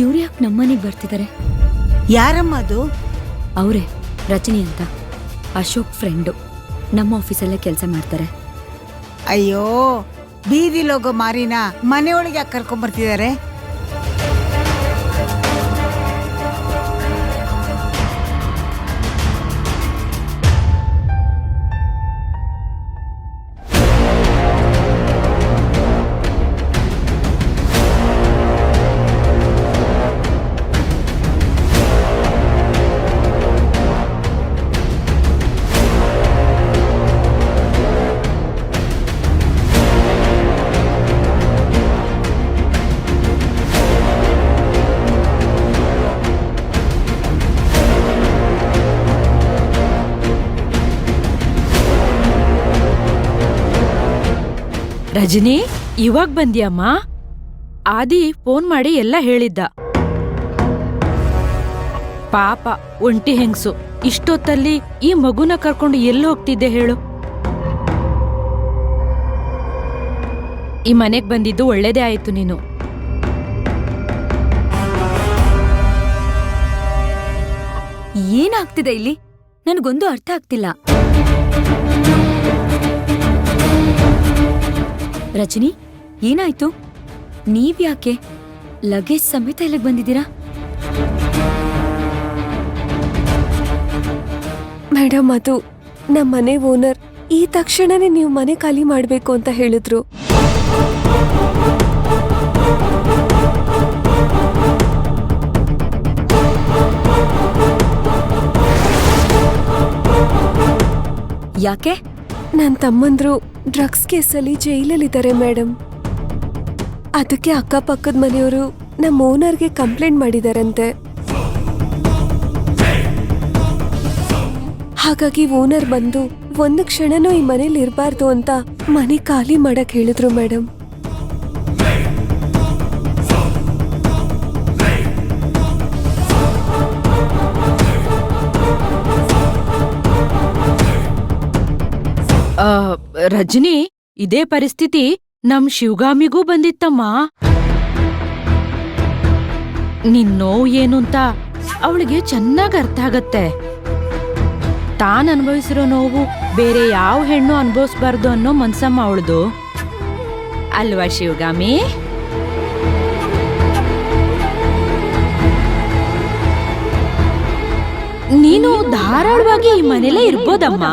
ಇವ್ರು ಯಾಕೆ ನಮ್ಮನೆಗೆ ಬರ್ತಿದ್ದಾರೆ? ಯಾರಮ್ಮ ಅದು? ಅವರೇ ರಚನಿ ಅಂತ, ಅಶೋಕ್ ಫ್ರೆಂಡು. ನಮ್ಮ ಆಫೀಸಲ್ಲೇ ಕೆಲಸ ಮಾಡ್ತಾರೆ. ಅಯ್ಯೋ, ಬೀದಿಲೋಗೋ ಮಾರಿನ ಮನೆಯೊಳಗೆ ಯಾಕೆ ಕರ್ಕೊಂಡ್ಬರ್ತಿದ್ದಾರೆ? ರಜನಿ, ಇವಾಗ ಬಂದ್ಯಮ್ಮ? ಆದಿ ಫೋನ್ ಮಾಡಿ ಎಲ್ಲ ಹೇಳಿದ್ದ. ಪಾಪ ಒಂಟಿ ಹೆಂಗ್ಸು, ಇಷ್ಟೊತ್ತಲ್ಲಿ ಈ ಮಗುನ ಕರ್ಕೊಂಡು ಎಲ್ಲಿ ಹೋಗ್ತಿದ್ದೆ ಹೇಳು? ಈ ಮನೆಗ್ ಬಂದಿದ್ದು ಒಳ್ಳೇದೇ ಆಯ್ತು ನೀನು. ಏನಾಗ್ತಿದೆ ಇಲ್ಲಿ? ನನಗೊಂದು ಅರ್ಥ ಆಗ್ತಿಲ್ಲ. ರಜನಿ, ಏನಾಯ್ತು? ನೀವ್ಯಾಕೆ ಲಗೇಜ್ ಸಮೇತ ಇಲ್ಲಿಗೆ ಬಂದಿದ್ದೀರಾ? ಮೇಡಮ್, ಅದು ನಮ್ಮ ಮನೆ ಓನರ್ ಈ ತಕ್ಷಣನೇ ನೀವು ಮನೆ ಖಾಲಿ ಮಾಡಬೇಕು ಅಂತ ಹೇಳಿದ್ರು. ಯಾಕೆ? ನನ್ನ ತಮ್ಮಂದ್ರು ಡ್ರಗ್ಸ್ ಕೇಸಲ್ಲಿ ಜೈಲಲ್ಲಿದ್ದಾರೆ ಮೇಡಮ್. ಅದಕ್ಕೆ ಅಕ್ಕಪಕ್ಕದ ಮನೆಯವರು ನಮ್ಮ ಓನರ್ಗೆ ಕಂಪ್ಲೇಂಟ್ ಮಾಡಿದಾರಂತೆ. ಹಾಗಾಗಿ ಓನರ್ ಬಂದು ಒಂದು ಕ್ಷಣನೂ ಈ ಮನೇಲಿ ಇರಬಾರ್ದು ಅಂತ ಮನೆ ಖಾಲಿ ಮಾಡಕ್ ಹೇಳಿದ್ರು ಮೇಡಮ್. ರಜನಿ, ಇದೇ ಪರಿಸ್ಥಿತಿ ನಮ್ ಶಿವಗಾಮಿಗೂ ಬಂದಿತ್ತಮ್ಮ. ನಿನ್ ನೋವು ಏನು ಅಂತ ಅವಳಿಗೆ ಚೆನ್ನಾಗ್ ಅರ್ಥ ಆಗತ್ತೆ. ತಾನ್ ಅನುಭವಿಸಿರೋ ನೋವು ಬೇರೆ ಯಾವ ಹೆಣ್ಣು ಅನುಭವಿಸ್ಬಾರ್ದು ಅನ್ನೋ ಮನ್ಸಮ್ಮ ಅವಳದು, ಅಲ್ವಾ ಶಿವಗಾಮಿ? ನೀನು ಧಾರಾಳವಾಗಿ ಈ ಮನೇಲೇ ಇರ್ಬೋದಮ್ಮ.